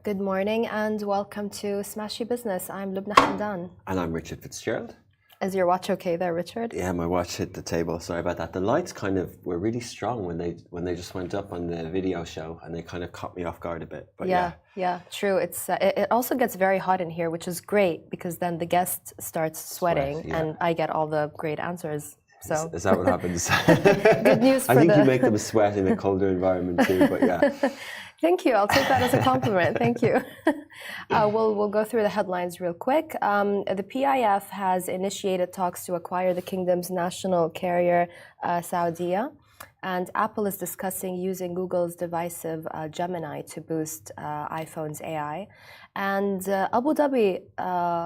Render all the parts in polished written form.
Good morning and welcome to Smashi Business. I'm Lubna Hamdan. And I'm Richard Fitzgerald. Is your watch okay there, Richard? Yeah, my watch hit the table. Sorry about that. The lights kind of were really strong when they just went up on the video show, and they kind of caught me off guard a bit. But yeah, true. It also gets very hot in here, which is great because then the guest starts sweating, and I get all the great answers. So is that what happens? Good news. I think you make them sweat in a colder environment too. But yeah. Thank you. I'll take that as a compliment. Thank you. We'll go through the headlines real quick. The PIF has initiated talks to acquire the kingdom's national carrier, Saudia. And Apple is discussing using Google's divisive Gemini to boost iPhone's AI. And Abu Dhabi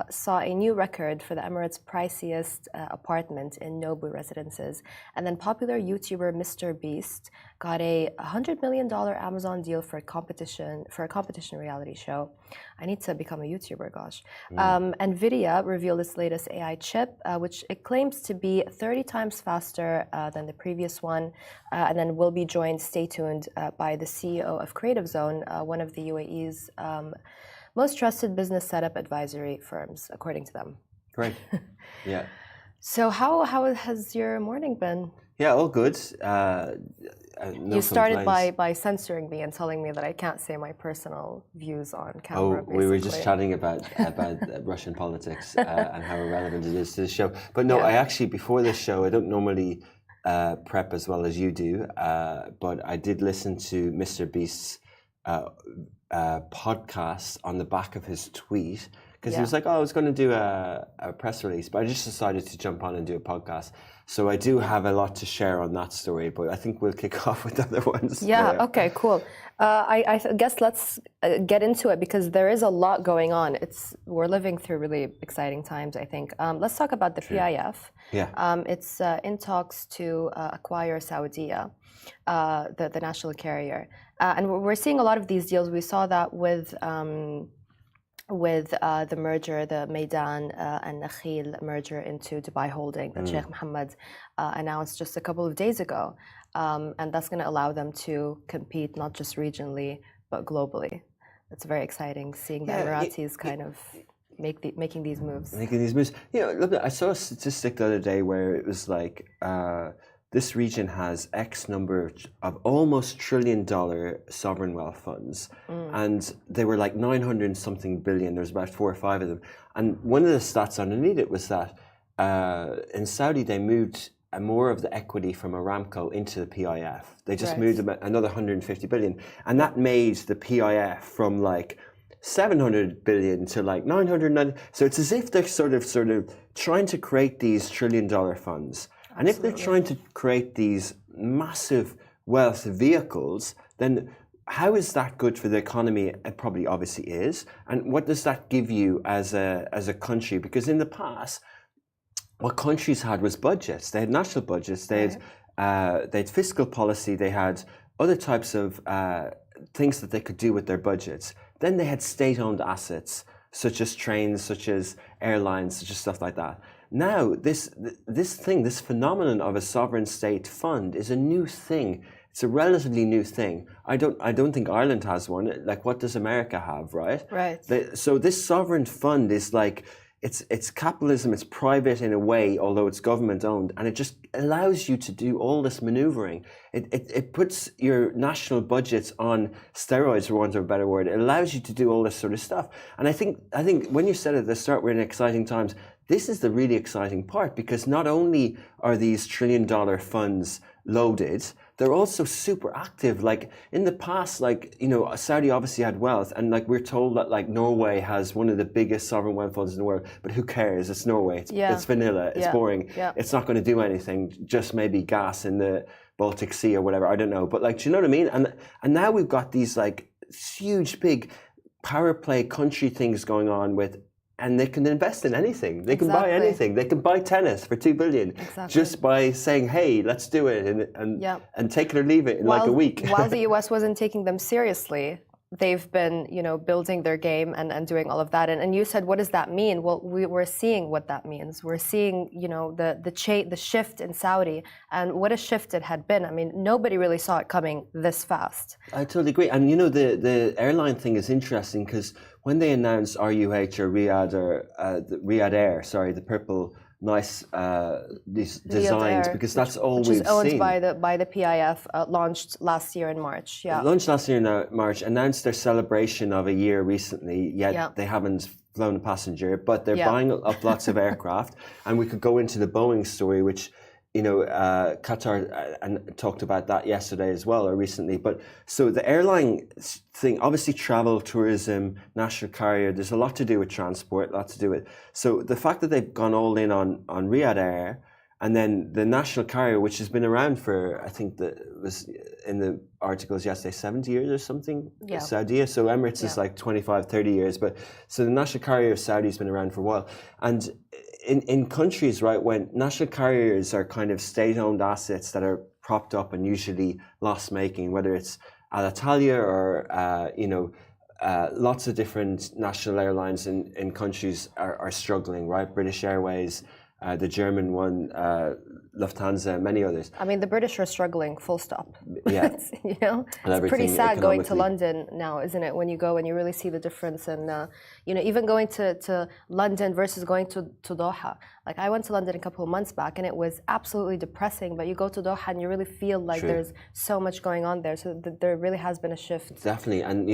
saw a new record for the Emirates' priciest apartment in Nobu residences. And then popular YouTuber Mr. Beast got a $100 million Amazon deal for a competition reality show. I need to become a YouTuber, gosh. NVIDIA revealed its latest AI chip, which it claims to be 30 times faster than the previous one, and then will be joined, stay tuned, by the CEO of Creative Zone, one of the UAE's most trusted business setup advisory firms, according to them. Great. Yeah. So how has your morning been? Yeah, all good. You started by censoring me and telling me that I can't say my personal views on camera. Oh, we were just chatting about Russian politics and how irrelevant it is to the show. But no, I actually, before this show, I don't normally prep as well as you do, but I did listen to Mr. Beast's podcast on the back of his tweet, because he was like, I was going to do a press release, but I just decided to jump on and do a podcast. So I do have a lot to share on that story, but I think we'll kick off with the other ones. Yeah, okay, cool. I guess let's get into it because there is a lot going on. We're living through really exciting times, I think. Let's talk about the PIF. Yeah. It's in talks to acquire Saudia, the national carrier. And we're seeing a lot of these deals. We saw that with the merger, the Meydan and Nakheel merger into Dubai Holding that Sheikh Mohammed announced just a couple of days ago. And that's going to allow them to compete not just regionally, but globally. It's very exciting seeing the Emiratis kind of making these moves. Look, I saw a statistic the other day where it was like, this region has X number of almost $1 trillion sovereign wealth funds. And they were like 900 something billion. There's about 4 or 5 of them. And one of the stats underneath it was that in Saudi, they moved more of the equity from Aramco into the PIF. They just moved about another 150 billion. And that made the PIF from like 700 billion to like 990. So it's as if they're sort of trying to create these $1 trillion funds. And if they're trying to create these massive wealth vehicles, then how is that good for the economy? It probably obviously is. And what does that give you as a country? Because in the past, what countries had was budgets. They had national budgets. They had fiscal policy. They had other types of things that they could do with their budgets. Then they had state-owned assets, such as trains, such as airlines, such as stuff like that. Now, this phenomenon of a sovereign state fund is a new thing. It's a relatively new thing. I don't think Ireland has one. Like, what does America have, right? Right. So this sovereign fund is like, it's capitalism. It's private in a way, although it's government owned, and it just allows you to do all this maneuvering. It puts your national budgets on steroids, for want of a better word. It allows you to do all this sort of stuff. And I think when you said at the start, we're in exciting times. This is the really exciting part, because not only are these $1 trillion funds loaded, they're also super active. Like in the past, Saudi obviously had wealth, and like we're told that like Norway has one of the biggest sovereign wealth funds in the world, but who cares? It's Norway. It's vanilla. It's boring. It's not going to do anything. Just maybe gas in the Baltic Sea or whatever. I don't know. But like, do you know what I mean? And now we've got these like huge, big power play country things going on with. And they can invest in anything. They can buy anything. They can buy tennis for $2 billion just by saying, "Hey, let's do it," and take it or leave it in like a week. While the US wasn't taking them seriously, they've been, building their game and doing all of that. And you said, what does that mean? Well, we're seeing what that means. We're seeing, the shift in Saudi, and what a shift it had been. I mean, nobody really saw it coming this fast. I totally agree. And the airline thing is interesting because when they announced RUH or Riyadh or the Riyadh Air, the purple nice these designs, because that's all we've seen. Which is owned by the PIF, launched last year in March. Yeah. Launched last year in March, announced their celebration of a year recently, yet they haven't flown a passenger, but they're buying up lots of aircraft. And we could go into the Boeing story, which Qatar and talked about that yesterday as well, or recently. But so the airline thing, obviously travel, tourism, national carrier, there's a lot to do with transport, a lot to do with. So the fact that they've gone all in on Riyadh Air, and then the national carrier, which has been around for, I think that was in the articles yesterday, 70 years or something, Saudia. So Emirates is like 25, 30 years. But so the national carrier of Saudi has been around for a while. And in countries, right, when national carriers are kind of state-owned assets that are propped up and usually loss-making, whether it's Alitalia or, lots of different national airlines in countries are struggling, right? British Airways, the German one, Lufthansa, many others. I mean, the British are struggling, full stop. Yeah. It's pretty sad going to London now, isn't it? When you go and you really see the difference. And, even going to London versus going to Doha. Like, I went to London a couple of months back and it was absolutely depressing. But you go to Doha and you really feel like there's so much going on there. So there really has been a shift. Definitely. And,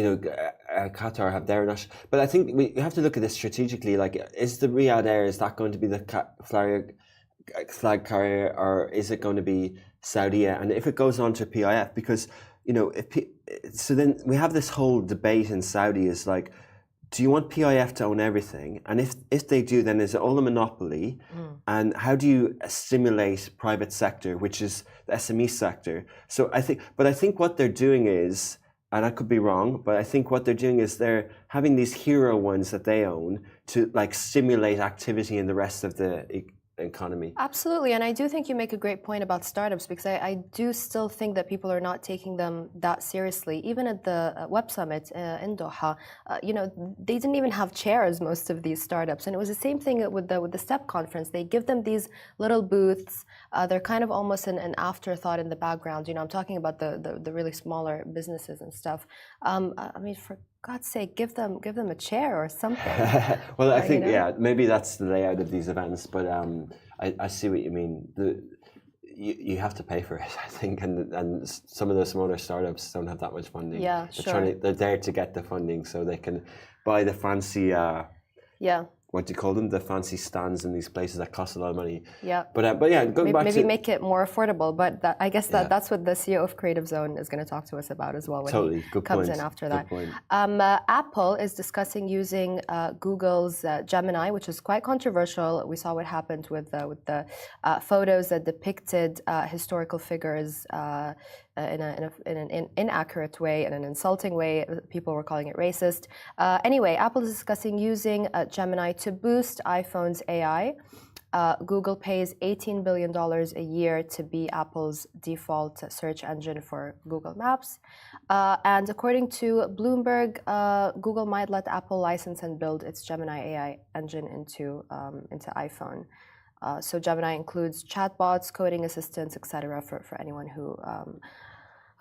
Qatar have their national. But I think we have to look at this strategically. Like, is the Riyadh Air, is that going to be the flag carrier, or is it going to be Saudia? And if it goes on to PIF, because so then we have this whole debate in Saudi is like, do you want PIF to own everything? And if they do, then is it all a monopoly? And how do you stimulate private sector, which is the SME sector? So I think what they're doing is, and I could be wrong, but I think what they're doing is they're having these hero ones that they own to like stimulate activity in the rest of the economy. Absolutely, and I do think you make a great point about startups, because I do still think that people are not taking them that seriously. Even at the Web Summit in Doha, they didn't even have chairs, most of these startups, and it was the same thing with the STEP conference. They give them these little booths. They're kind of almost an afterthought in the background. I'm talking about the really smaller businesses and stuff. I mean, for God's sake, give them a chair or something. Well, I think maybe that's the layout of these events, but I see what you mean. You have to pay for it, I think, and some of the smaller startups don't have that much funding. Yeah, sure. They're there to get the funding so they can buy the fancy. What do you call them? The fancy stands in these places that cost a lot of money. Yeah. But going back to... Maybe make it more affordable. But I guess that's what the CEO of Creative Zone is going to talk to us about as well when he comes in after that. Apple is discussing using Google's Gemini, which is quite controversial. We saw what happened with the photos that depicted historical figures in an inaccurate way, in an insulting way. People were calling it racist. Anyway, Apple is discussing using Gemini to boost iPhone's AI. Google pays $18 billion a year to be Apple's default search engine for Google Maps. And according to Bloomberg, Google might let Apple license and build its Gemini AI engine into iPhone. So Gemini includes chatbots, coding assistants, etc. for anyone who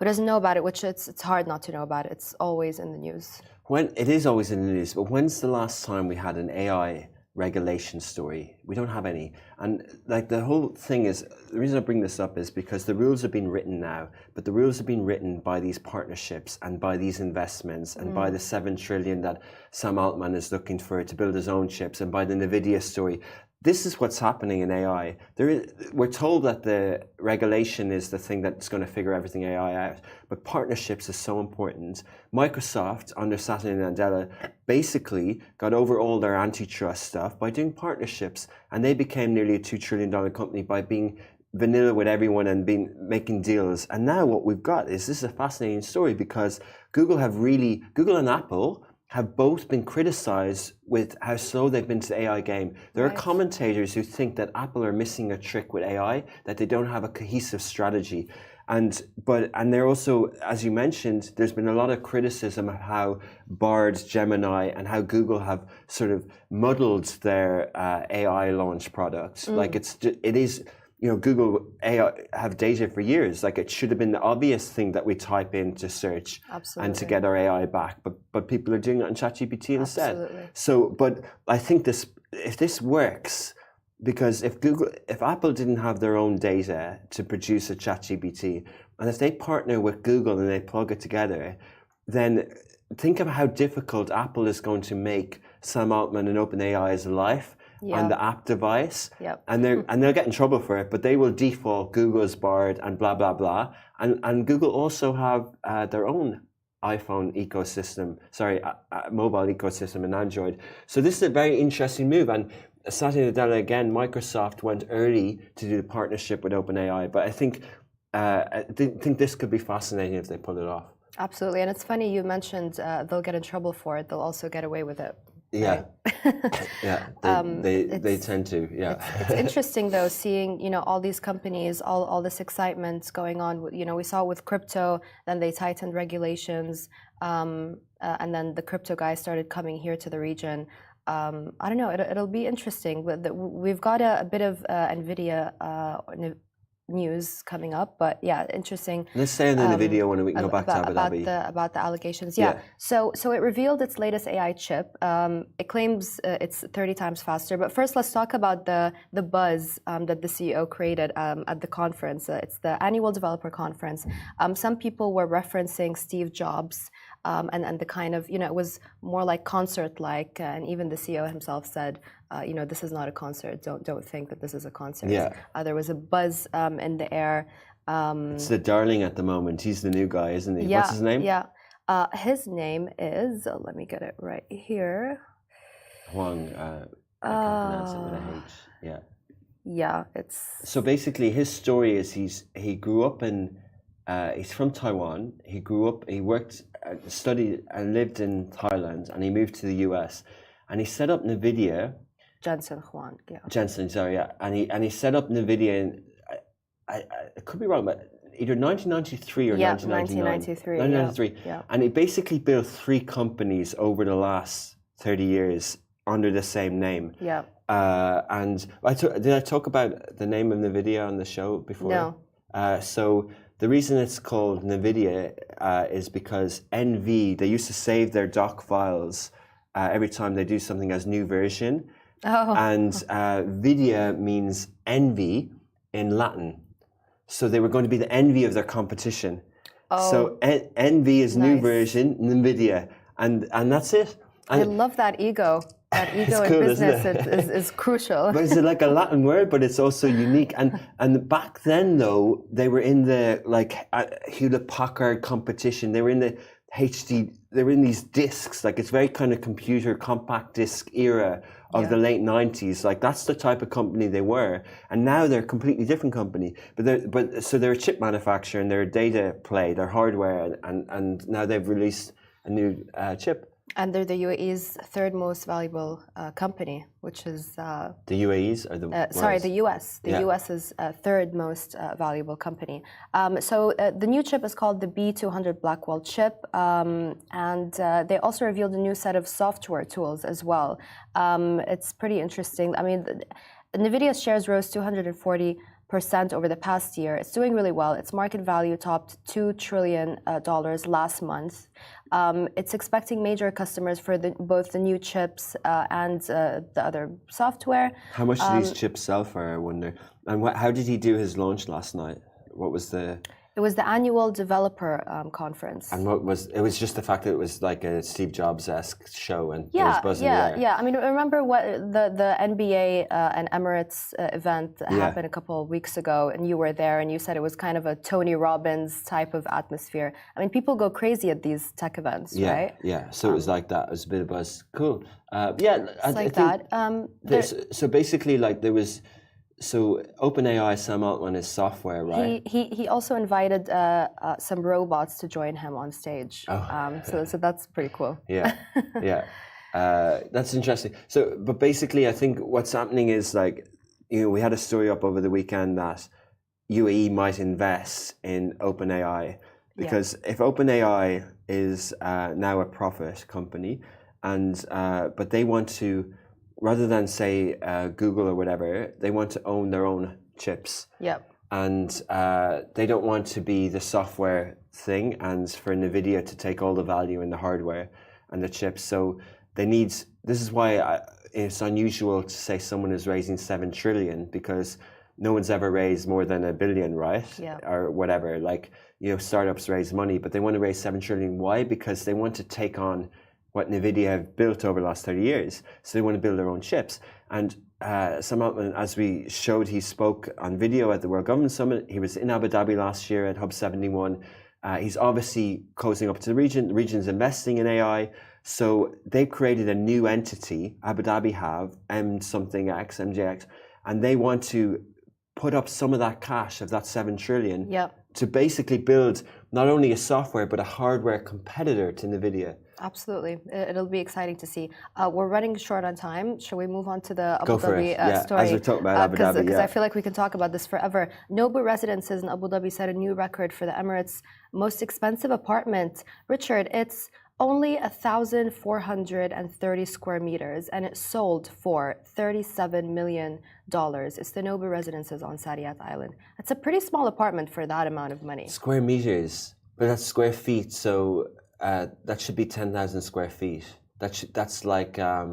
doesn't know about it, which it's hard not to know about it. It's always in the news. It is always in the news, but when's the last time we had an AI regulation story? We don't have any. And like the whole thing is, the reason I bring this up is because the rules have been written now, but the rules have been written by these partnerships and by these investments and by the 7 trillion that Sam Altman is looking for to build his own chips, and by the NVIDIA story. This is what's happening in AI. We're told that the regulation is the thing that's going to figure everything AI out, but partnerships is so important. Microsoft, under Satya Nadella, basically got over all their antitrust stuff by doing partnerships, and they became nearly a $2 trillion company by being vanilla with everyone and making deals. And now what we've got is, this is a fascinating story, because Google and Apple have both been criticized with how slow they've been to the AI game. There are commentators who think that Apple are missing a trick with AI, that they don't have a cohesive strategy. And they're also, as you mentioned, there's been a lot of criticism of how Bard, Gemini, and how Google have sort of muddled their AI launch products. Like it is, Google AI have data for years. Like it should have been the obvious thing that we type into search and to get our AI back. But people are doing it on ChatGPT instead. Absolutely. So, but I think if this works. Because if Apple didn't have their own data to produce a ChatGPT, and if they partner with Google and they plug it together, then think of how difficult Apple is going to make Sam Altman and OpenAI's life on the app device. Yep. And they'll get in trouble for it, but they will default Google's Bard and blah blah blah. And Google also have their own iPhone ecosystem, mobile ecosystem and Android. So this is a very interesting move. And Satya Nadella, again, Microsoft went early to do the partnership with OpenAI, but I think this could be fascinating if they pull it off. Absolutely, and it's funny you mentioned they'll get in trouble for it. They'll also get away with it. Yeah, right? yeah, they tend to. Yeah, it's interesting though, seeing all these companies, all this excitement going on. We saw it with crypto, then they tightened regulations, and then the crypto guys started coming here to the region. I don't know. It'll be interesting. We've got a bit of NVIDIA news coming up, but yeah, interesting. Let's stay on the NVIDIA one, and we can go back to Abu Dhabi. About the allegations. Yeah. So it revealed its latest AI chip. It claims it's 30 times faster. But first, let's talk about the buzz that the CEO created at the conference. It's the annual developer conference. Some people were referencing Steve Jobs. And the kind of, it was more like concert-like, and even the CEO himself said, this is not a concert. Don't think that this is a concert. Yeah. There was a buzz in the air. It's the darling at the moment. He's the new guy, isn't he? Yeah, What's his name? Yeah. His name is, let me get it right here. Huang, I can't pronounce it with a H. Yeah. Yeah, it's... So basically his story is he grew up in, he's from Taiwan. He grew up, he worked, studied and lived in Thailand, and he moved to the US, and he set up NVIDIA. Jensen Huang, yeah. Jensen, sorry, yeah. And he set up NVIDIA in, I could be wrong, but either 1993 or 1999. 1993. Yeah. And he basically built 3 companies over the last 30 years under the same name. Yeah. And did I talk about the name of NVIDIA on the show before? No. So the reason it's called NVIDIA is because NV, they used to save their doc files every time they do something as new version. Oh. And Vidia means envy in Latin. So they were going to be the envy of their competition. Oh. So envy is new version, NVIDIA. And that's it. And I love that ego. That ego in cool, business is crucial. But it's like a Latin word, but it's also unique. And back then, though, they were in the Hewlett Packard competition. They were in the HD. They were in these discs. Like it's very kind of computer compact disc era of the late 90s. Like that's the type of company they were. And now they're a completely different company. So they're a chip manufacturer and they're a data play. They're hardware, and now they've released a new chip. And they're the UAE's third most valuable company, which is... the UAE's or the... the US. The US's third most valuable company. So the new chip is called the B200 Blackwell chip. And they also revealed a new set of software tools as well. It's pretty interesting. I mean, NVIDIA's shares rose 240% over the past year. It's doing really well. Its market value topped $2 trillion last month. It's expecting major customers for both the new chips and the other software. How much do these chips sell for, I wonder? And how did he do his launch last night? What was the... It was the annual developer conference. And it was just the fact that it was like a Steve Jobs-esque show and there was buzz in the air. Yeah. I mean, remember what the NBA and Emirates event happened a couple of weeks ago, and you were there, and you said it was kind of a Tony Robbins type of atmosphere. I mean, people go crazy at these tech events, right? Yeah. So it was like that. It was a bit of buzz. Cool. I think that. So basically, like there was so OpenAI, Sam Altman is software, right? He also invited some robots to join him on stage. Oh. So that's pretty cool. Yeah, yeah. That's interesting. So, but basically, I think what's happening is like, we had a story up over the weekend that UAE might invest in OpenAI because if OpenAI is now a profit company, and but they want to, rather than say Google or whatever, they want to own their own chips. Yep. And they don't want to be the software thing, and for NVIDIA to take all the value in the hardware and the chips. So they need. This is why it's unusual to say someone is raising 7 trillion, because no one's ever raised more than $1 billion, right? Yeah. Or whatever. Like, startups raise money, but they want to raise 7 trillion. Why? Because they want to take on what NVIDIA have built over the last 30 years. So they want to build their own chips. And Sam Altman, as we showed, he spoke on video at the World Government Summit. He was in Abu Dhabi last year at Hub 71. He's obviously cozying up to the region. The region's investing in AI. So they've created a new entity, Abu Dhabi have, MJX, and they want to put up some of that cash of that 7 trillion to basically build not only a software, but a hardware competitor to NVIDIA. Absolutely. It'll be exciting to see. We're running short on time. Shall we move on to the Abu Go for Dhabi it. story? As we're talking about Abu Dhabi, Because I feel like we can talk about this forever. Nobu Residences in Abu Dhabi set a new record for the Emirates' most expensive apartment. Richard, it's only 1,430 square meters, and it sold for $37 million. It's the Nobu Residences on Saudia Island. It's a pretty small apartment for that amount of money. Square meters, but that's square feet. So that should be 10,000 square feet. That's like a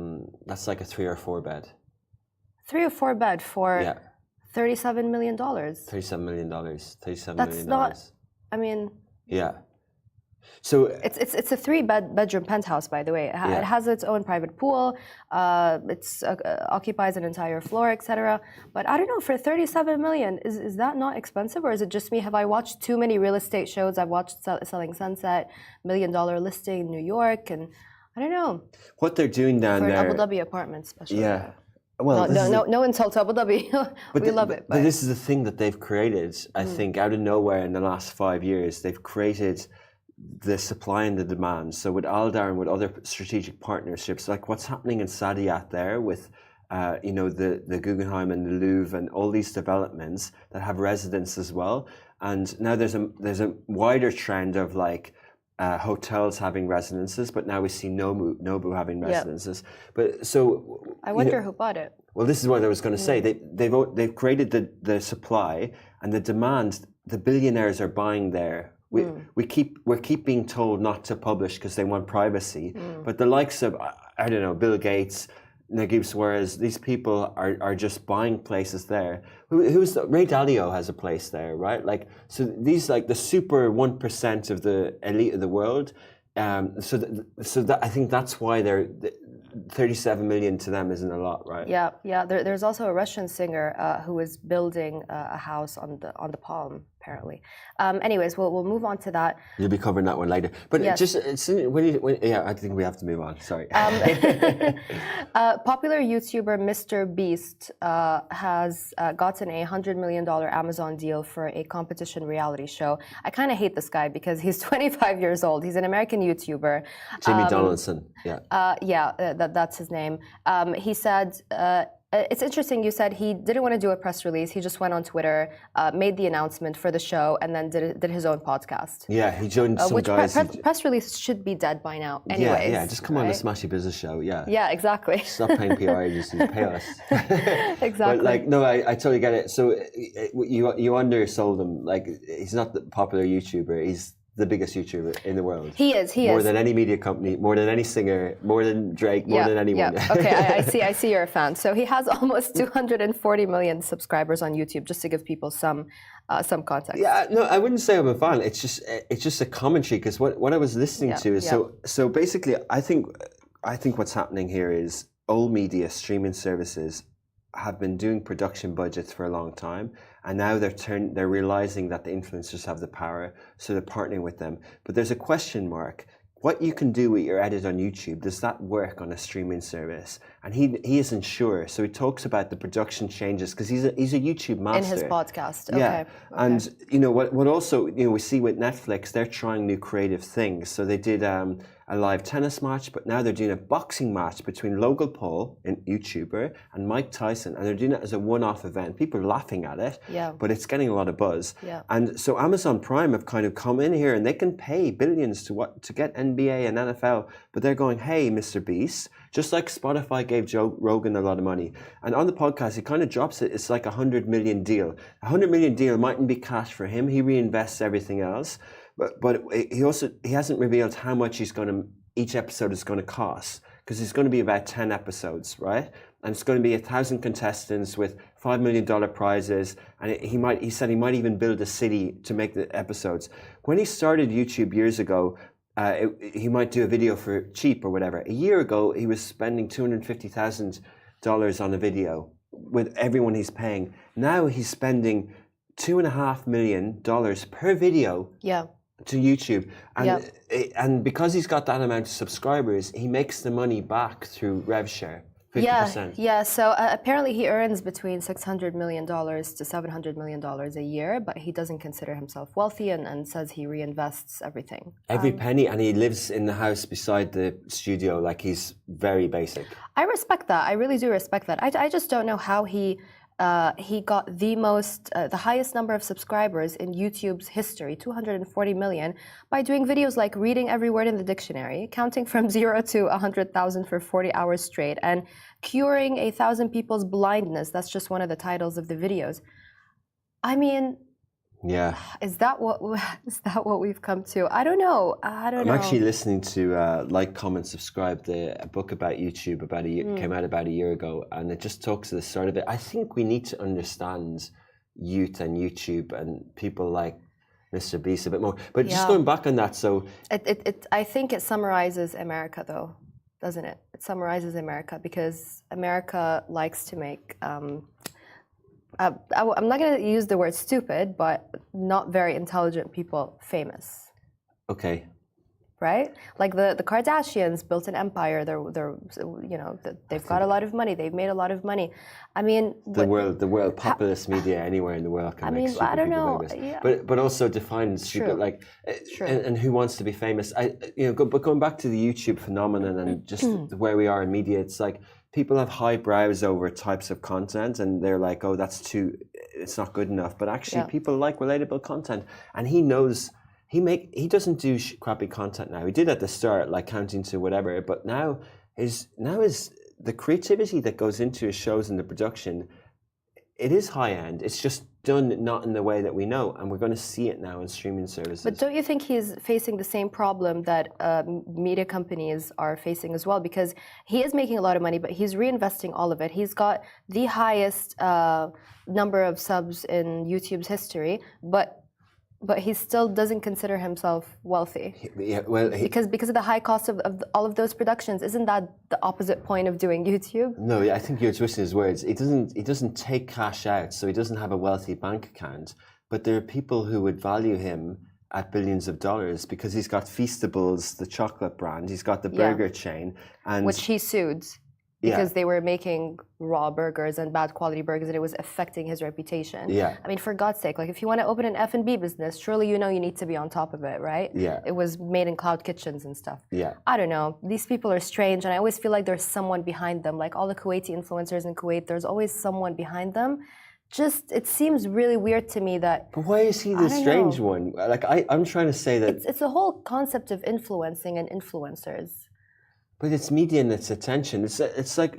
3 or 4 bed. 3 or 4 bed for $37 million. $37 million. That's not. I mean. Yeah. So it's a 3-bedroom penthouse, by the way. It has its own private pool. It occupies an entire floor, etc. But I don't know, for 37 million, is that not expensive, or is it just me? Have I watched too many real estate shows? I've watched Selling Sunset, $1 million listing in New York, and I don't know. What they're doing down for there, an Abu Dhabi apartment, especially. Yeah. Well, no insult to Abu Dhabi. We love it. But this is the thing that they've created. I think out of nowhere in the last 5 years, they've created the supply and the demand. So with Aldar and with other strategic partnerships, like what's happening in Saudia there with, the Guggenheim and the Louvre and all these developments that have residents as well. And now there's a wider trend of like hotels having residences, but now we see Nobu having residences. But so I wonder who bought it. Well, this is what I was going to say. They've created the supply and the demand. The billionaires are buying there. We keep being told not to publish because they want privacy. But the likes of Bill Gates, Naguib Suarez, these people are just buying places there. Ray Dalio has a place there, right? Like, so these like the super 1% of the elite of the world. So that I think that's why they're 37 million to them isn't a lot, right? Yeah. There's also a Russian singer who is building a house on the Palm, apparently. Anyways, we'll move on to that. You'll be covering that one later. But yes. I think we have to move on. Sorry. Popular YouTuber Mr. Beast has gotten a $100 million Amazon deal for a competition reality show. I kind of hate this guy because he's 25 years old. He's an American YouTuber. Jimmy Donaldson. That's his name. He said, it's interesting, you said he didn't want to do a press release. He just went on Twitter, made the announcement for the show, and then did his own podcast. Yeah, he joined some guys. Press release should be dead by now anyways. Yeah, just come on the Smashi Business Show, yeah. Yeah, exactly. Stop paying PR agencies, pay us. Exactly. But no, I totally get it. So you undersold him. Like, he's not the popular YouTuber. He's the biggest YouTuber in the world. He is. More than any media company, more than any singer, more than Drake, more than anyone. Yeah. Okay, I see you're a fan. So he has almost 240 million subscribers on YouTube, just to give people some context. Yeah, no, I wouldn't say I'm a fan. It's just a commentary, because what I was listening to is so basically I think what's happening here is old media streaming services have been doing production budgets for a long time, and now they're realizing that the influencers have the power, so they're partnering with them. But there's a question mark. What you can do with your edit on YouTube, does that work on a streaming service? and he isn't sure. So he talks about the production changes because he's a YouTube master. In his podcast. Yeah. Okay. And what also we see with Netflix, they're trying new creative things. So they did a live tennis match, but now they're doing a boxing match between Logan Paul, an YouTuber, and Mike Tyson, and they're doing it as a one-off event. People are laughing at it, but it's getting a lot of buzz. Yeah. And so Amazon Prime have kind of come in here, and they can pay billions to get NBA and NFL, but they're going, hey, Mr. Beast, just like Spotify gave Joe Rogan a lot of money. And on the podcast, he kind of drops it. It's like a $100 million deal. A $100 million deal mightn't be cash for him. He reinvests everything else. But he hasn't revealed how much each episode is going to cost, because it's going to be about 10 episodes, right? And it's going to be 1,000 contestants with $5 million prizes. And he said he might even build a city to make the episodes. When he started YouTube years ago, he might do a video for cheap or whatever. A year ago, he was spending $250,000 on a video with everyone he's paying. Now he's spending $2.5 million per video. Yeah. To YouTube, and because he's got that amount of subscribers, he makes the money back through rev share, 50%. Yeah. So apparently he earns between $600 million to $700 million a year, but he doesn't consider himself wealthy and says he reinvests everything. Every penny, and he lives in the house beside the studio, like he's very basic. I respect that. I really do respect that. I just don't know how he got the highest number of subscribers in YouTube's history, 240 million, by doing videos like reading every word in the dictionary, counting from 0 to 100,000 for 40 hours straight, and curing 1,000 people's blindness. That's just one of the titles of the videos. I mean, is that what we've come to? I don't know. I'm actually listening to Like, Comment, Subscribe, a book about YouTube came out about a year ago, and it just talks to the start of it. I think we need to understand youth and YouTube and people like Mr. Beast a bit more. But just going back on that, so I think it summarizes America, though, doesn't it? It summarizes America, because America likes to make I'm not going to use the word stupid, but not very intelligent people famous. Okay. Right? Like the Kardashians built an empire. They've got a lot of money. They've made a lot of money. I mean, the world populist media anywhere in the world can make stupid people famous. Yeah. But also define stupid, like, and who wants to be famous? But going back to the YouTube phenomenon and just where we are in media, it's like people have high brows over types of content, and they're like, oh, it's not good enough. But actually, people like relatable content, and he knows. He doesn't do crappy content now. He did at the start, like counting to whatever, but now is the creativity that goes into his shows and the production. It is high end. It's just done not in the way that we know, and we're going to see it now in streaming services. But don't you think he's facing the same problem that media companies are facing as well? Because he is making a lot of money, but he's reinvesting all of it. He's got the highest number of subs in YouTube's history, but he still doesn't consider himself wealthy. Yeah, well, because of the high cost of all of those productions. Isn't that the opposite point of doing YouTube? No, I think you're twisting his words. He doesn't take cash out, so he doesn't have a wealthy bank account. But there are people who would value him at billions of dollars because he's got Feastables, the chocolate brand. He's got the burger chain, and which he sued. Because they were making raw burgers and bad quality burgers, and it was affecting his reputation. Yeah. I mean, for God's sake, like if you want to open an F&B business, surely you need to be on top of it, right? Yeah. It was made in cloud kitchens and stuff. Yeah. I don't know. These people are strange, and I always feel like there's someone behind them. Like all the Kuwaiti influencers in Kuwait, there's always someone behind them. Just, it seems really weird to me that... But why is he the strange one? Like, I'm trying to say that... It's the whole concept of influencing and influencers. But it's media and it's attention. It's like,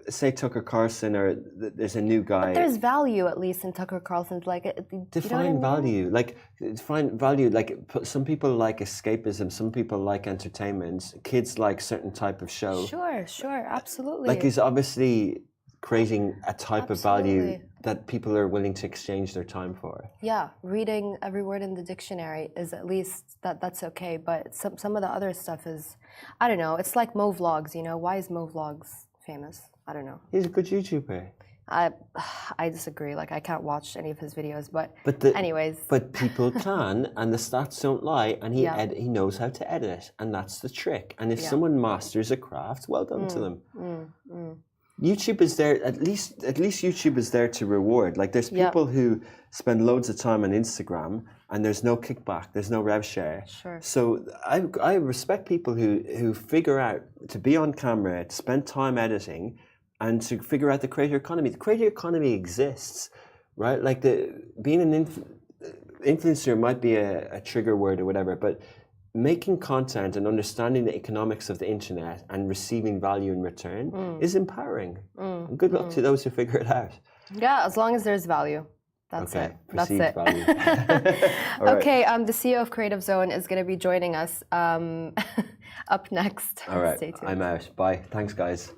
say Tucker Carlson, or there's a new guy. But there's value, at least, in Tucker Carlson's. Like, define value. Like, define value. Like, some people like escapism. Some people like entertainment. Kids like certain type of show. Sure, absolutely. Like, he's obviously creating a type of value that people are willing to exchange their time for. Yeah, reading every word in the dictionary is at least that's okay. But some of the other stuff is, I don't know. It's like Mo Vlogs. Why is Mo Vlogs famous? I don't know. He's a good YouTuber. I disagree. Like, I can't watch any of his videos, but anyways. But people can, and the stats don't lie, and he knows how to edit it, and that's the trick. And if someone masters a craft, well done to them. YouTube is there, at least YouTube is there to reward. Like there's people who spend loads of time on Instagram and there's no kickback, there's no rev share. Sure. So I respect people who figure out to be on camera, to spend time editing, and to figure out the creator economy. The creator economy exists, right? Like being an influencer might be a trigger word or whatever, but making content and understanding the economics of the internet and receiving value in return is empowering. And good luck to those who figure it out. Yeah, as long as there's value. That's it. That's it. Value. Okay, the CEO of Creative Zone is going to be joining us up next. All right, Stay tuned. I'm out. Bye. Thanks, guys.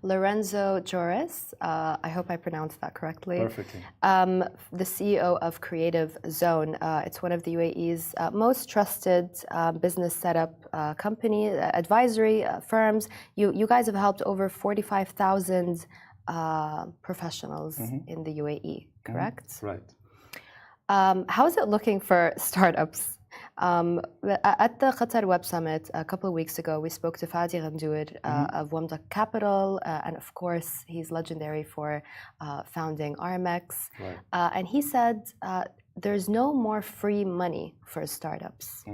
Lorenzo Joris, I hope I pronounced that correctly. Perfectly. The CEO of Creative Zone. It's one of the UAE's most trusted business setup company, advisory firms. You guys have helped over 45,000 professionals in the UAE, correct? Right. How is it looking for startups? At the Qatar Web Summit a couple of weeks ago, we spoke to Fadi Ghamdour of Wamda Capital, and of course, he's legendary for founding Armex. Right. And he said there's no more free money for startups.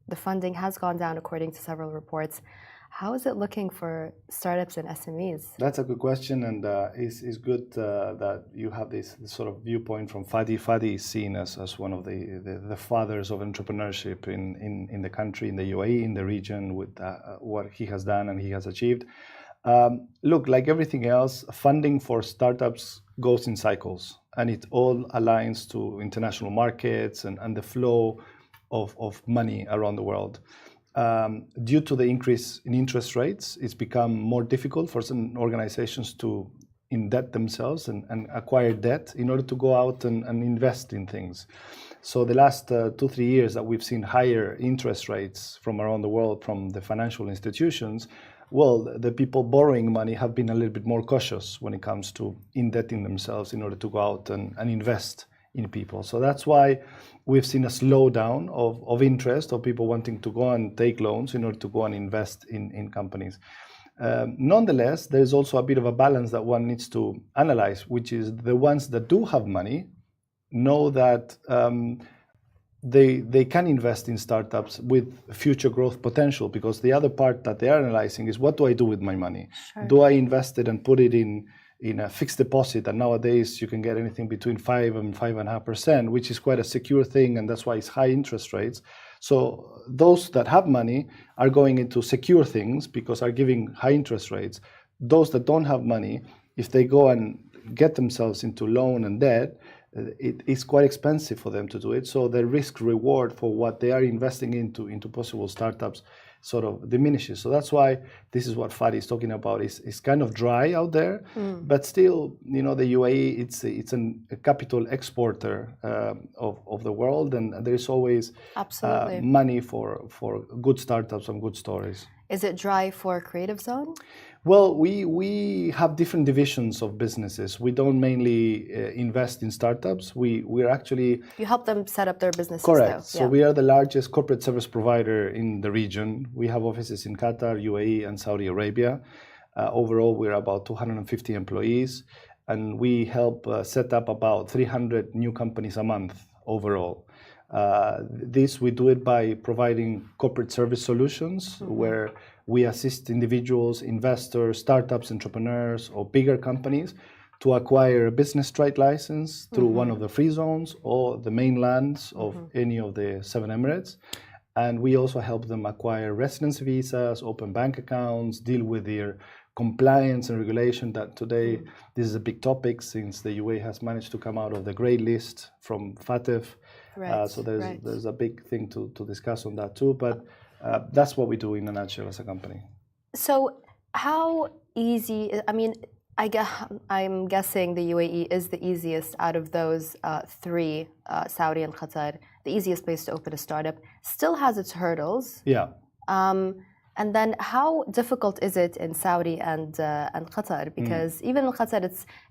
The funding has gone down according to several reports. How is it looking for startups and SMEs? That's a good question, and it's good that you have this sort of viewpoint from Fadi. Fadi is seen as one of the fathers of entrepreneurship in the country, in the UAE, in the region, with what he has done and he has achieved. Look, like everything else, funding for startups goes in cycles, and it all aligns to international markets and the flow of money around the world. Due to the increase in interest rates, it's become more difficult for some organizations to indebt themselves and acquire debt in order to go out and invest in things. So the last 2-3 years that we've seen higher interest rates from around the world from the financial institutions, well, the people borrowing money have been a little bit more cautious when it comes to indebting themselves in order to go out and invest in people. So that's why we've seen a slowdown of interest of people wanting to go and take loans in order to go and invest in companies. Nonetheless, there's also a bit of a balance that one needs to analyze, which is the ones that do have money know that they can invest in startups with future growth potential, because the other part that they are analyzing is, what do I do with my money? Sure. Do I invest it and put it in a fixed deposit? And nowadays you can get anything between 5 and 5.5%, which is quite a secure thing, and that's why it's high interest rates. So those that have money are going into secure things because are giving high interest rates. Those that don't have money, if they go and get themselves into loan and debt, it is quite expensive for them to do it. So the risk reward for what they are investing into possible startups sort of diminishes. So that's why this is what Fadi is talking about. It's kind of dry out there, but still, the UAE, it's a capital exporter of the world, and there's always money for good startups and good stories. Is it dry for Creative Zone? Well, we have different divisions of businesses. We don't mainly invest in startups. We're actually... You help them set up their businesses, correct. Though. So we are the largest corporate service provider in the region. We have offices in Qatar, UAE, and Saudi Arabia. Overall, we're about 250 employees, and we help set up about 300 new companies a month overall. This we do it by providing corporate service solutions, where we assist individuals, investors, startups, entrepreneurs, or bigger companies to acquire a business trade license through one of the free zones or the mainlands of any of the 7 Emirates. And we also help them acquire residency visas, open bank accounts, deal with their compliance and regulation. That today, this is a big topic since the UAE has managed to come out of the grey list from PIF. Right, so there's a big thing to discuss on that too, but that's what we do in a nutshell as a company. So how easy, I'm guessing the UAE is the easiest out of those 3, Saudi and Qatar, the easiest place to open a startup, still has its hurdles. Yeah. And then how difficult is it in Saudi and Qatar? Because even in Qatar,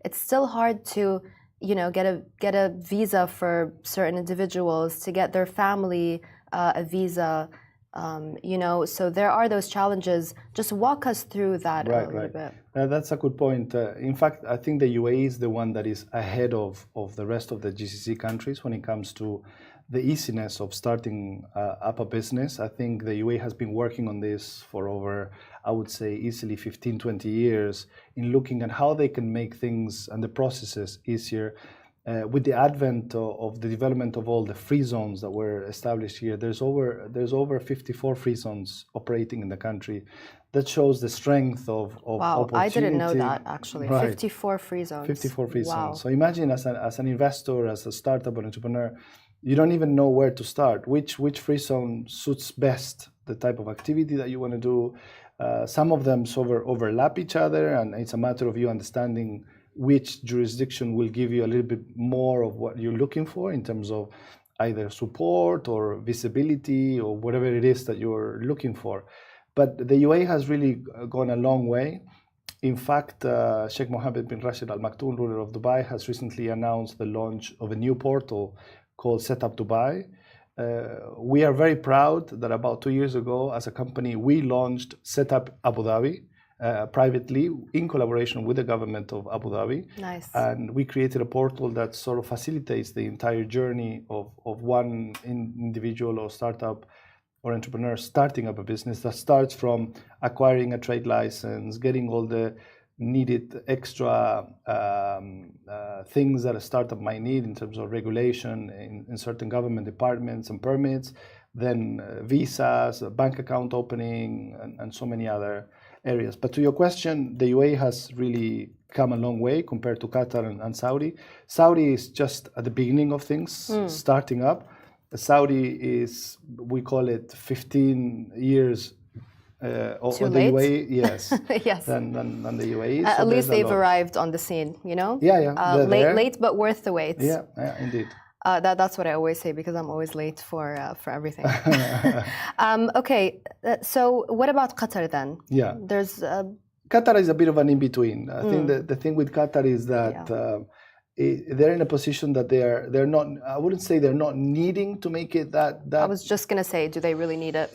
it's still hard to get a visa for certain individuals, to get their family a visa, so there are those challenges. Just walk us through that a little bit. That's a good point. In fact, I think the UAE is the one that is ahead of the rest of the GCC countries when it comes to the easiness of starting up a business. I think the UAE has been working on this for over, I would say, easily 15, 20 years in looking at how they can make things and the processes easier. With the advent of the development of all the free zones that were established here, there's over 54 free zones operating in the country. That shows the strength of wow, opportunity. I didn't know that actually. Right. 54 free zones. 54 free zones. So imagine as an investor, as a startup or entrepreneur, you don't even know where to start. Which free zone suits best the type of activity that you want to do. Some of them overlap each other, and it's a matter of you understanding which jurisdiction will give you a little bit more of what you're looking for in terms of either support or visibility or whatever it is that you're looking for. But the UAE has really gone a long way. In fact, Sheikh Mohammed bin Rashid Al Maktoum, ruler of Dubai, has recently announced the launch of a new portal called Set Up Dubai. we are very proud that about 2 years ago, as a company, we launched Set Up Abu Dhabi privately in collaboration with the government of Abu Dhabi. Nice. And we created a portal that sort of facilitates the entire journey of one individual or startup or entrepreneur starting up a business, that starts from acquiring a trade license, getting all the needed extra things that a startup might need in terms of regulation in certain government departments and permits, then visas, bank account opening, and so many other areas. But to your question, the UAE has really come a long way compared to Qatar and Saudi. Saudi is just at the beginning of things, starting up. Saudi is, we call it 15 years of the late? UAE, yes, Yes. than the UAE. At least they've arrived on the scene, you know? Yeah. Late but worth the wait. Yeah, indeed. That's what I always say, because I'm always late for everything. Okay, so what about Qatar then? Yeah. There's Qatar is a bit of an in-between. I think the thing with Qatar is that they're in a position that they're not, I wouldn't say they're not needing to make it that I was just going to say, do they really need it?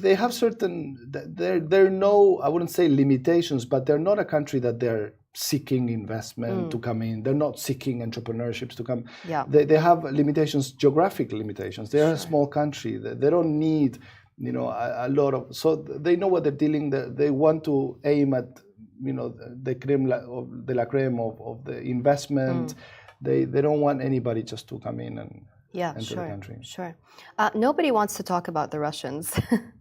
They have certain, there are no, I wouldn't say limitations, but they're not a country that they're seeking investment to come in. They're not seeking entrepreneurships to come. Yeah. They have limitations, geographic limitations. They are a small country. They don't need, a lot of, so they know what they're dealing. They want to aim at, the creme de la creme of the investment. They don't want anybody just to come in and enter the country. Sure. Nobody wants to talk about the Russians,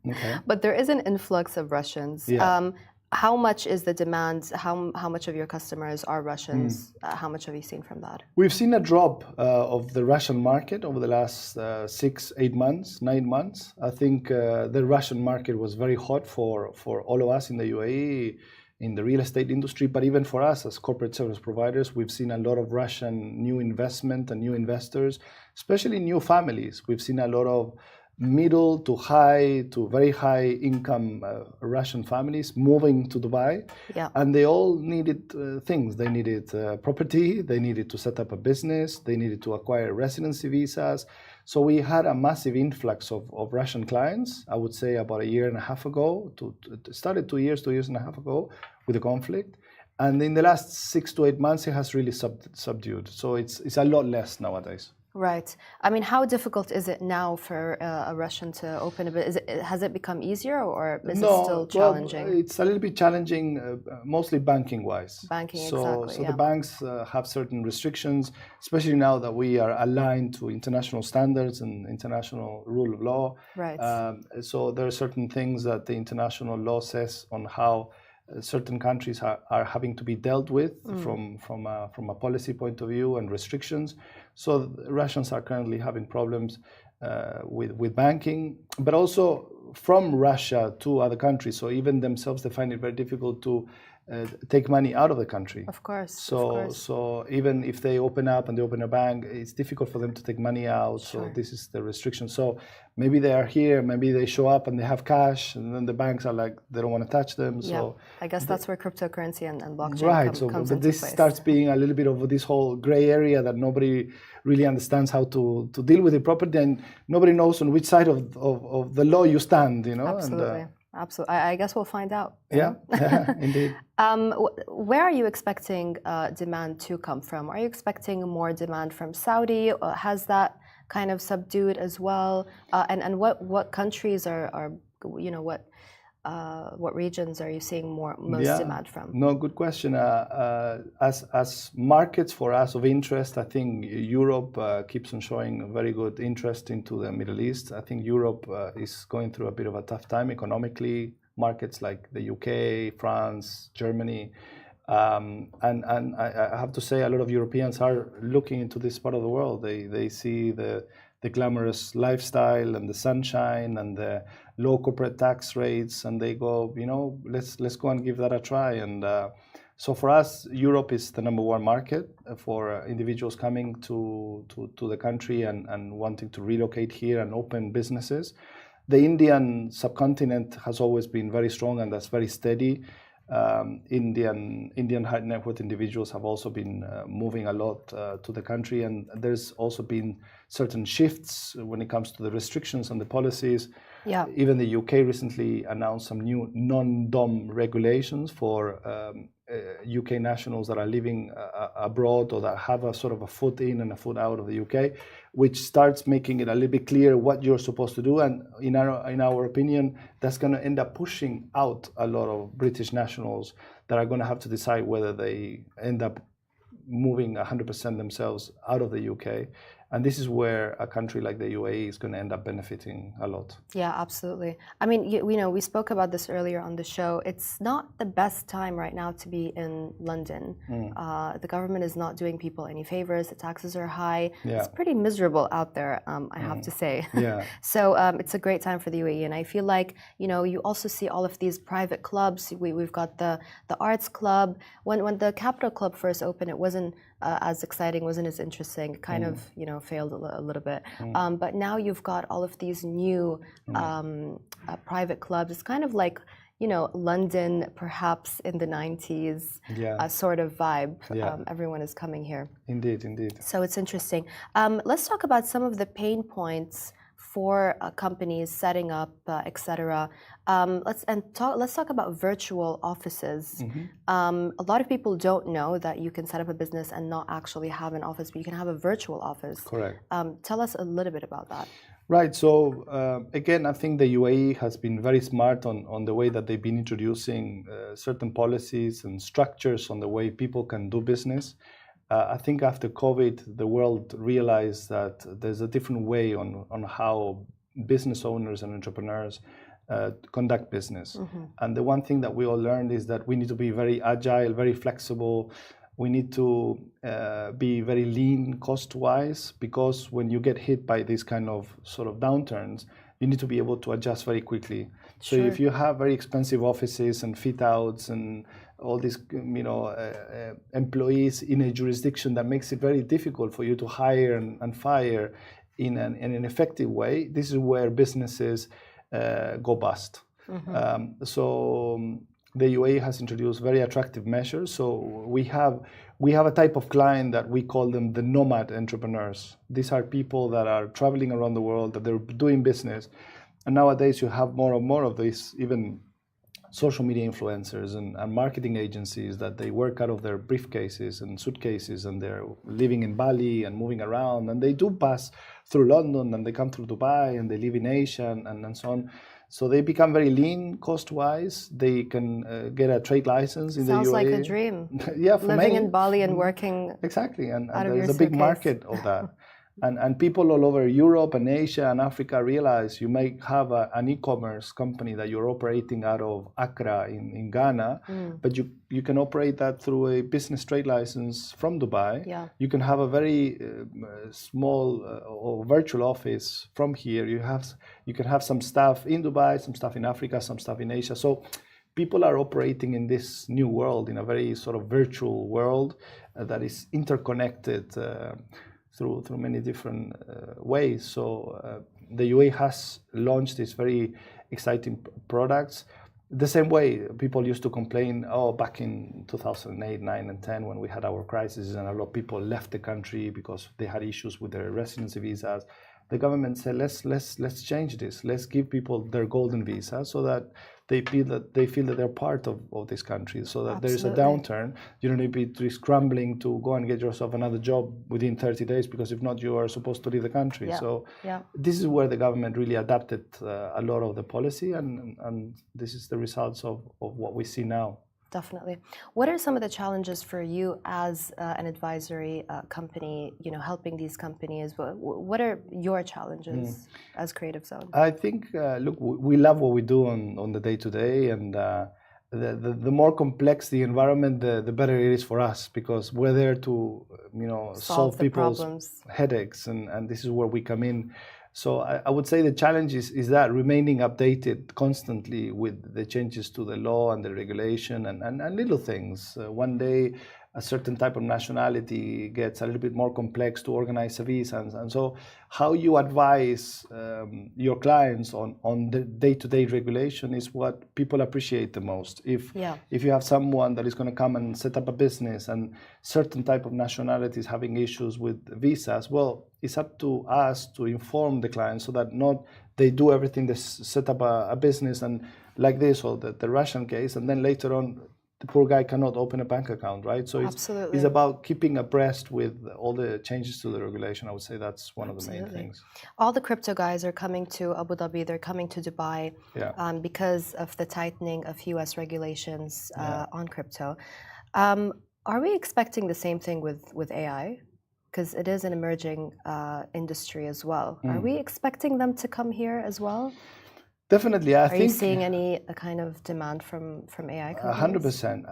Okay. but there is an influx of Russians. Yeah. How much is the demand? How much of your customers are Russians? How much have you seen from that? We've seen a drop of the Russian market over the last 6, 8 months, 9 months. I think the Russian market was very hot for all of us in the UAE, in the real estate industry, but even for us as corporate service providers, we've seen a lot of Russian new investment and new investors, especially new families. We've seen a lot of middle to high to very high income Russian families moving to Dubai. Yeah. And they all needed things. They needed property, they needed to set up a business, they needed to acquire residency visas. So we had a massive influx of Russian clients, I would say about 1.5 years ago. It started 2 years and a half ago with the conflict. And in the last 6 to 8 months, it has really subdued. So it's a lot less nowadays. Right. I mean, how difficult is it now for a Russian to open a business? Has it become easier, or is it still challenging? Well, it's a little bit challenging, mostly banking-wise. Banking, so, exactly. So the banks have certain restrictions, especially now that we are aligned to international standards and international rule of law. Right. So there are certain things that the international law says on how certain countries are having to be dealt with from a policy point of view and restrictions. So the Russians are currently having problems with banking, but also from Russia to other countries. So even themselves, they find it very difficult to take money out of the country. Of course. So even if they open up and they open a bank, it's difficult for them to take money out. Sure. So this is the restriction. So maybe they are here, maybe they show up and they have cash, and then the banks are like, they don't want to touch them. So I guess that's where cryptocurrency and blockchain comes but into this place. starts being a little bit of this whole gray area that nobody really understands how to deal with it properly, and nobody knows on which side of the law you stand, Absolutely. Absolutely. I guess we'll find out. Yeah, indeed. Where are you expecting demand to come from? Are you expecting more demand from Saudi? Or has that kind of subdued as well? And what countries are what regions are you seeing most demand from? No, good question. As markets for us of interest, I think Europe keeps on showing very good interest into the Middle East. I think Europe is going through a bit of a tough time economically. Markets like the UK, France, Germany, and I have to say a lot of Europeans are looking into this part of the world. They see the glamorous lifestyle and the sunshine and the low corporate tax rates, and they go, let's go and give that a try. And so for us, Europe is the number one market for individuals coming to the country and wanting to relocate here and open businesses. The Indian subcontinent has always been very strong, and that's very steady. Indian high net worth individuals have also been moving a lot to the country, and there's also been certain shifts when it comes to the restrictions and the policies. Yeah. Even the UK recently announced some new non-dom regulations for UK nationals that are living abroad or that have a sort of a foot in and a foot out of the UK, which starts making it a little bit clear what you're supposed to do. And in our opinion, that's going to end up pushing out a lot of British nationals that are going to have to decide whether they end up moving 100% themselves out of the UK. And this is where a country like the UAE is going to end up benefiting a lot. Yeah, absolutely. I mean, we spoke about this earlier on the show. It's not the best time right now to be in London. The government is not doing people any favors. The taxes are high. Yeah. It's pretty miserable out there, I have to say. Yeah. So it's a great time for the UAE. And I feel like, you also see all of these private clubs. We've got the Arts Club. When the Capital Club first opened, it wasn't as exciting, wasn't as interesting. It kind of, failed a little bit. But now you've got all of these new private clubs. It's kind of like, London, perhaps in the 90s, sort of vibe. Yeah. Everyone is coming here. Indeed, indeed. So it's interesting. Let's talk about some of the pain points for companies setting up, etc. Let's talk about virtual offices. A lot of people don't know that you can set up a business and not actually have an office, but you can have a virtual office. Correct. Tell us a little bit about that. Right. So again, I think the UAE has been very smart on the way that they've been introducing certain policies and structures on the way people can do business. I think after COVID, the world realized that there's a different way on how business owners and entrepreneurs conduct business. And the one thing that we all learned is that we need to be very agile, very flexible. We need to be very lean cost-wise, because when you get hit by these kind of sort of downturns, you need to be able to adjust very quickly. So if you have very expensive offices and fit-outs and all these, employees in a jurisdiction that makes it very difficult for you to hire and fire in an effective way, this is where businesses go bust. So the UAE has introduced very attractive measures. So we have a type of client that we call them the nomad entrepreneurs. These are people that are traveling around the world, that they're doing business. And nowadays you have more and more of these, even social media influencers and marketing agencies, that they work out of their briefcases and suitcases, and they're living in Bali and moving around, and they do pass through London, and they come through Dubai, and they live in Asia and so on. So they become very lean cost-wise. They can get a trade license in the UAE. Sounds like a dream. Yeah, for living many, in Bali and working exactly, and out of there's your a big suitcase. market of that. And people all over Europe and Asia and Africa realize you may have an e-commerce company that you're operating out of Accra in Ghana, but you can operate that through a business trade license from Dubai. Yeah. You can have a very small or virtual office from here. You can have some staff in Dubai, some staff in Africa, some staff in Asia. So people are operating in this new world, in a very sort of virtual world that is interconnected through many different ways. So the UAE has launched these very exciting products. The same way people used to complain, back in 2008, 9 and 10, when we had our crisis and a lot of people left the country because they had issues with their residency visas. The government said, let's change this. Let's give people their golden visa so that they feel that they're part of this country. So that there is a downturn, you don't need to be scrambling to go and get yourself another job within 30 days, because if not, you are supposed to leave the country. Yeah. So Yeah. this is where the government really adapted a lot of the policy, and this is the results of what we see now. Definitely. What are some of the challenges for you as an advisory company, helping these companies? What are your challenges as Creative Zone? I think, look, we love what we do on the day-to-day, and the more complex the environment, the better it is for us, because we're there to, solve people's problems. headaches, and this is where we come in. So I would say the challenge is that remaining updated constantly with the changes to the law and the regulation and little things. One day a certain type of nationality gets a little bit more complex to organize a visa. And so how you advise your clients on the day-to-day regulation is what people appreciate the most. If you have someone that is going to come and set up a business and certain type of nationalities having issues with visas, well, it's up to us to inform the client so that not they do everything, they set up a business and like this, or the Russian case, and then later on the poor guy cannot open a bank account, right? So it's about keeping abreast with all the changes to the regulation. I would say that's one of the main things. All the crypto guys are coming to Abu Dhabi, they're coming to Dubai because of the tightening of US regulations on crypto. Are we expecting the same thing with AI? Because it is an emerging industry as well. Are we expecting them to come here as well? Definitely, I think. Are you seeing any kind of demand from AI companies? 100%.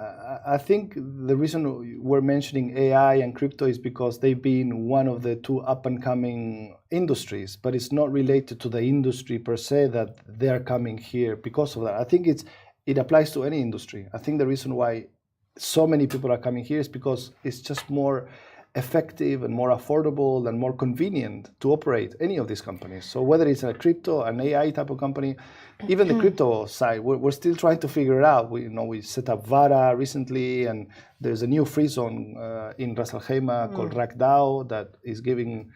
I think the reason we're mentioning AI and crypto is because they've been one of the two up-and-coming industries, but it's not related to the industry per se that they're coming here because of that. I think it applies to any industry. I think the reason why so many people are coming here is because it's just more effective and more affordable and more convenient to operate any of these companies. So whether it's a crypto, an AI type of company, even the crypto side, we're still trying to figure it out. We set up Vara recently, and there's a new free zone in Ras Al Khaimah called RAKDAO that is giving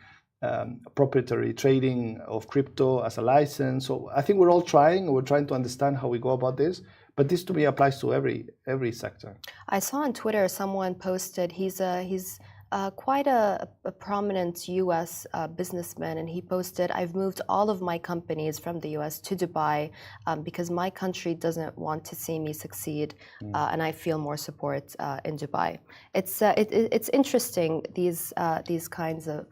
proprietary trading of crypto as a license. So I think we're all trying. We're trying to understand how we go about this. But this to me applies to every sector. I saw on Twitter someone posted he's quite a prominent U.S. businessman, and he posted, "I've moved all of my companies from the U.S. to Dubai because my country doesn't want to see me succeed, and I feel more support in Dubai." It's interesting these kinds of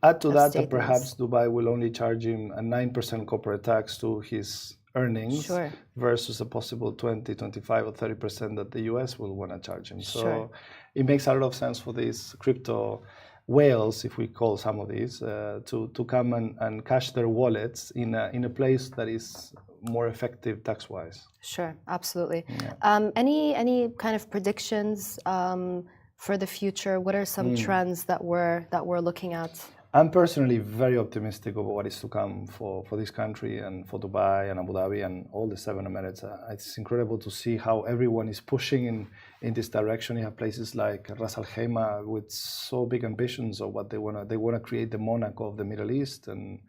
add to that perhaps Dubai will only charge him a 9% corporate tax to his earnings versus a possible 20, 25 or 30% that the US will want to charge him. So it makes a lot of sense for these crypto whales, if we call some of these, to come and cash their wallets in a place that is more effective tax-wise. Sure, absolutely. Yeah. Any kind of predictions for the future? What are some trends that we're looking at? I'm personally very optimistic about what is to come for this country and for Dubai and Abu Dhabi and all the 7 Emirates. It's incredible to see how everyone is pushing in this direction. You have places like Ras Al Khaimah with so big ambitions of what they want to create the Monaco of the Middle East. And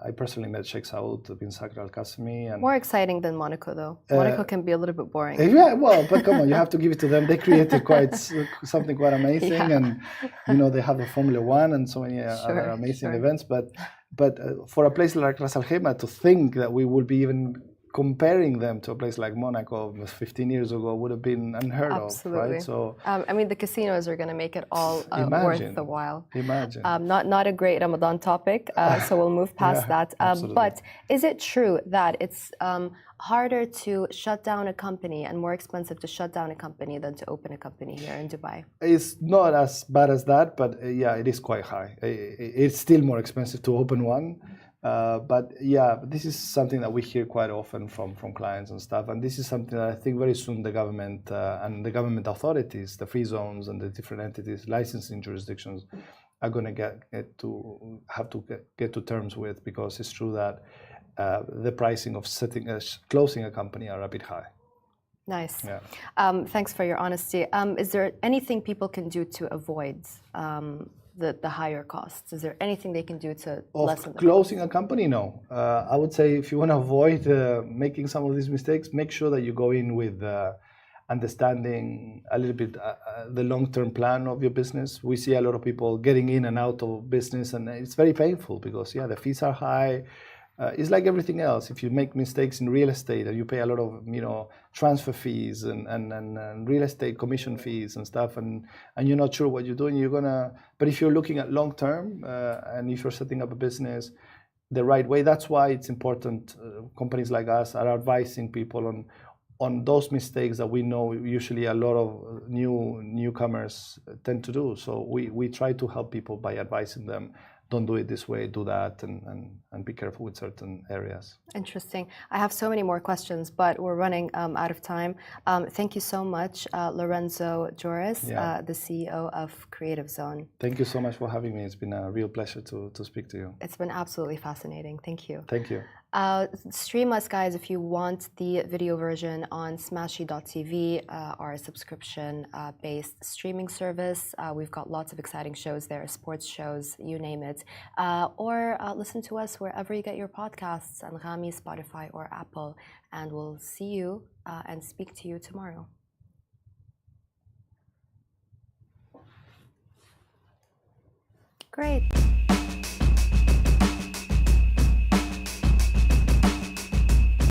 I personally met Sheikh Saud bin Sakr Al Qasimi. More exciting than Monaco, though. Monaco can be a little bit boring. Yeah, well, but come on, you have to give it to them. They created something quite amazing, and they have the Formula One and so many other amazing events. But for a place like Ras Al Khaimah to think that we would be even comparing them to a place like Monaco 15 years ago would have been unheard of, right? So I mean, the casinos are going to make it all worth the while. Imagine. Not a great Ramadan topic, so we'll move past that. But is it true that it's harder to shut down a company and more expensive to shut down a company than to open a company here in Dubai? It's not as bad as that, but yeah, it is quite high. It's still more expensive to open one. But yeah, this is something that we hear quite often from clients and stuff, and this is something that I think very soon the government and the government authorities, the free zones and the different entities, licensing jurisdictions, are going to have to get to terms with, because it's true that the pricing of closing a company are a bit high. Nice. Yeah. Thanks for your honesty. Is there anything people can do to avoid the higher costs? Is there anything they can do to lessen the closing a company? No. I would say if you want to avoid making some of these mistakes, make sure that you go in with understanding a little bit the long-term plan of your business. We see a lot of people getting in and out of business, and it's very painful because the fees are high. It's like everything else. If you make mistakes in real estate and you pay a lot of transfer fees and real estate commission fees and stuff, and you're not sure what you're doing, but if you're looking at long term and if you're setting up a business the right way, that's why it's important. Companies like us are advising people on those mistakes that we know usually a lot of newcomers tend to do. So we try to help people by advising them don't do it this way, do that, and be careful with certain areas. Interesting. I have so many more questions, but we're running out of time. Thank you so much, Lorenzo Joris, the CEO of Creative Zone. Thank you so much for having me. It's been a real pleasure to speak to you. It's been absolutely fascinating. Thank you. Thank you. Stream us, guys, if you want the video version on Smashi.tv, our subscription-based streaming service. We've got lots of exciting shows there, sports shows, you name it. Or listen to us wherever you get your podcasts, Anghami, Spotify, or Apple. And we'll see you and speak to you tomorrow. Great.